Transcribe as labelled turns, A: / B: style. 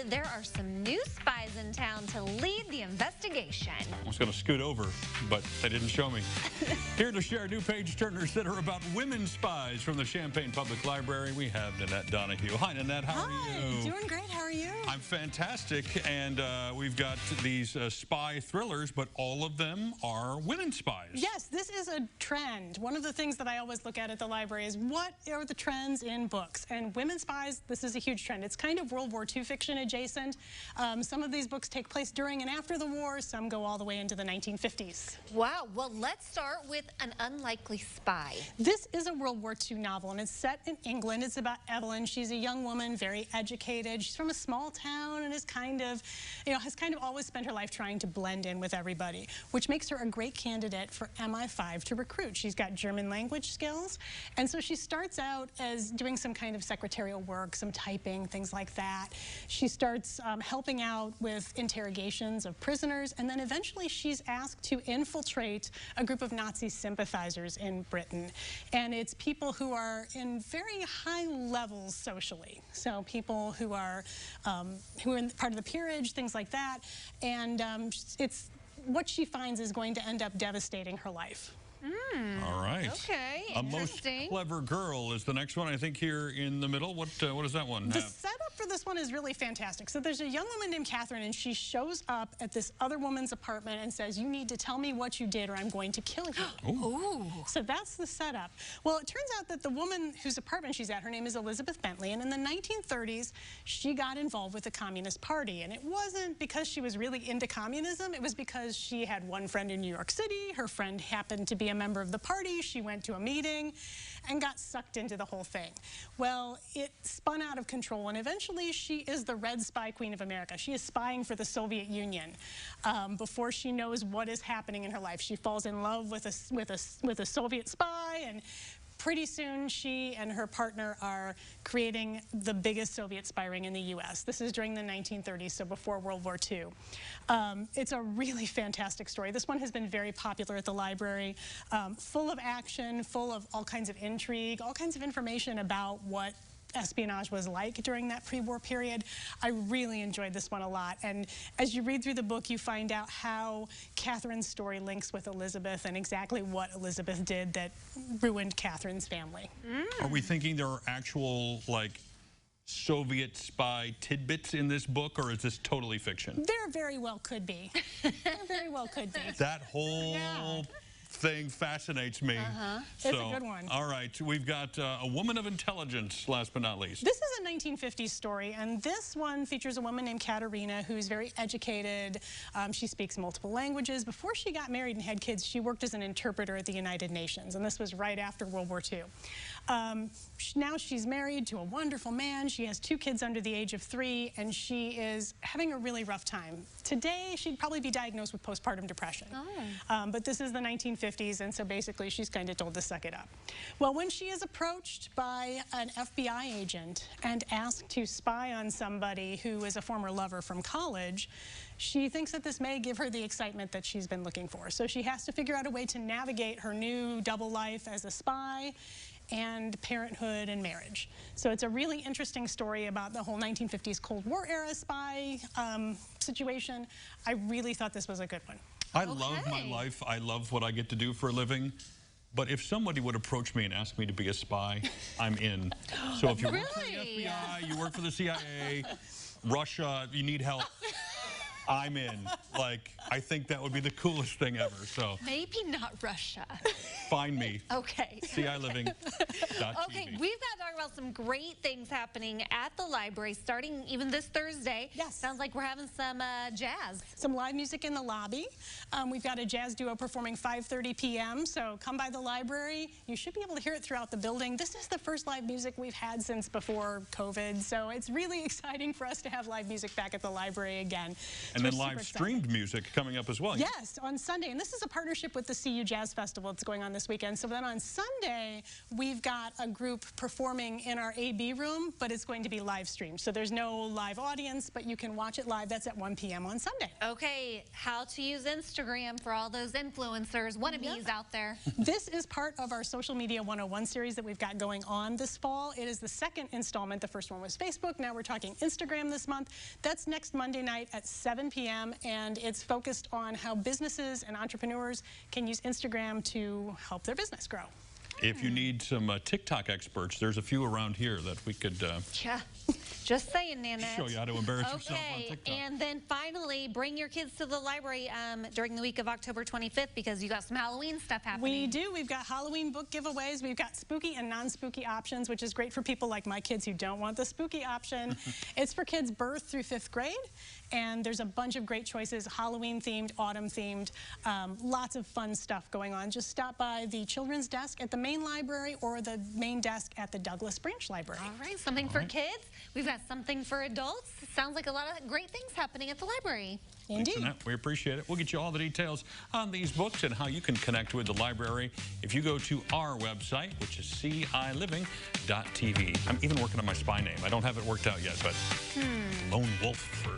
A: there are some new spies in town to lead the investigation.
B: I was going to scoot over, but they didn't show me. Here to share new page-turners that are about women spies from the Champaign Public Library, we have Nanette Donahue. Hi, Nanette. How are you?
C: Doing great. How are you?
B: I'm fantastic, and we've got these spy thrillers, but all of them are women spies.
C: Yes, this is a trend. One of the things that I always look at the library is what are the trends in books? And women spies, this is a huge trend. It's kind of World War II fiction adjacent. Some of these books take place during and after the war. Some go all the way into the 1950s.
A: Wow. Well, let's start with An Unlikely Spy.
C: This is a World War II novel, and it's set in England. It's about Evelyn. She's a young woman, very educated. She's from a small town and is has always spent her life trying to blend in with everybody, which makes her a great candidate for MI5 to recruit. She's got German language skills, and so she starts out as doing some kind of secretarial work, some typing, things like that. She starts helping out with interrogations of prisoners, and then eventually she's asked to infiltrate a group of Nazi sympathizers in Britain. And it's people who are in very high levels socially. So people who are in part of the peerage, things like that. And it's what she finds is going to end up devastating her life.
B: All right.
A: Okay,
B: A Most Clever Girl is the next one, I think, here in the middle. What does that one
C: The
B: have?
C: setup for this one is really fantastic. So there's a young woman named Catherine, and she shows up at this other woman's apartment and says, "You need to tell me what you did or I'm going to kill you."
A: Ooh.
C: So that's the setup. Well, it turns out that the woman whose apartment she's at, her name is Elizabeth Bentley, and in the 1930s, she got involved with the Communist Party. And it wasn't because she was really into communism. It was because she had one friend in New York City. Her friend happened to be a member of the party. She went to a meeting and got sucked into the whole thing. Well, it spun out of control, and eventually she is the Red Spy Queen of America. She is spying for the Soviet Union. Before she knows what is happening in her life, she falls in love with a Soviet spy, and pretty soon she and her partner are creating the biggest Soviet spy ring in the U.S. This is during the 1930s, so before World War II. It's a really fantastic story. This one has been very popular at the library, full of action, full of all kinds of intrigue, all kinds of information about what espionage was like during that pre-war period. I really enjoyed this one a lot, and as you read through the book, you find out how Catherine's story links with Elizabeth and exactly what Elizabeth did that ruined Catherine's family.
B: Are we thinking there are actual, like, Soviet spy tidbits in this book, or is this totally fiction?
C: There very well could be. There very well could be.
B: That whole thing fascinates me.
C: It's a good one.
B: All right, we've got A Woman of Intelligence, last but not least.
C: This is a 1950s story, and this one features a woman named Katerina who's very educated. She speaks multiple languages. Before she got married and had kids, she worked as an interpreter at the United Nations, and this was right after World War II. Now she's married to a wonderful man. She has 2 kids under the age of 3, and she is having a really rough time. Today, she'd probably be diagnosed with postpartum depression. But this is the 1950s, and so basically she's kind of told to suck it up. Well, when she is approached by an FBI agent and asked to spy on somebody who is a former lover from college, she thinks that this may give her the excitement that she's been looking for. So she has to figure out a way to navigate her new double life as a spy and parenthood and marriage. So it's a really interesting story about the whole 1950s Cold War era spy situation. I really thought this was a good one.
B: I love my life. I love what I get to do for a living. But if somebody would approach me and ask me to be a spy, I'm in. So if you work for the FBI, you work for the CIA, Russia, you need help, I'm in. Like, I think that would be the coolest thing ever. So
A: maybe not Russia.
B: Find me.
A: Okay.
B: CILiving.tv.
A: Okay, we've got to talk about some great things happening at the library, starting even this Thursday.
C: Yes.
A: Sounds like we're having some jazz.
C: Some live music in the lobby. We've got a jazz duo performing 5:30 p.m., so come by the library. You should be able to hear it throughout the building. This is the first live music we've had since before COVID, so it's really exciting for us to have live music back at the library again.
B: And then live streamed music coming up as well.
C: Yes, on Sunday. And this is a partnership with the CU Jazz Festival that's going on this weekend. So then on Sunday, we've got a group performing in our AB room, but it's going to be live streamed. So there's no live audience, but you can watch it live. That's at 1 p.m. on Sunday.
A: Okay, how to use Instagram for all those influencers, wannabes out there.
C: This is part of our Social Media 101 series that we've got going on this fall. It is the second installment. The first one was Facebook. Now we're talking Instagram this month. That's next Monday night at 7 p.m. and it's focused on how businesses and entrepreneurs can use Instagram to help their business grow.
B: If you need some TikTok experts, there's a few around here that we could
A: yeah, just saying, Nanette.
B: show you how to embarrass yourself on TikTok.
A: And then finally, bring your kids to the library during the week of October 25th because you got some Halloween stuff happening.
C: We do. We've got Halloween book giveaways. We've got spooky and non-spooky options, which is great for people like my kids who don't want the spooky option. It's for kids birth through 5th grade, and there's a bunch of great choices, Halloween-themed, autumn-themed, lots of fun stuff going on. Just stop by the children's desk at the main library or the main desk at the Douglas Branch Library.
A: All right, something for kids. We've got something for adults. Sounds like a lot of great things happening at the library.
C: Indeed.
B: Thanks, Annette. We appreciate it. We'll get you all the details on these books and how you can connect with the library if you go to our website, which is ciliving.tv. I'm even working on my spy name. I don't have it worked out yet, but Lone Wolf for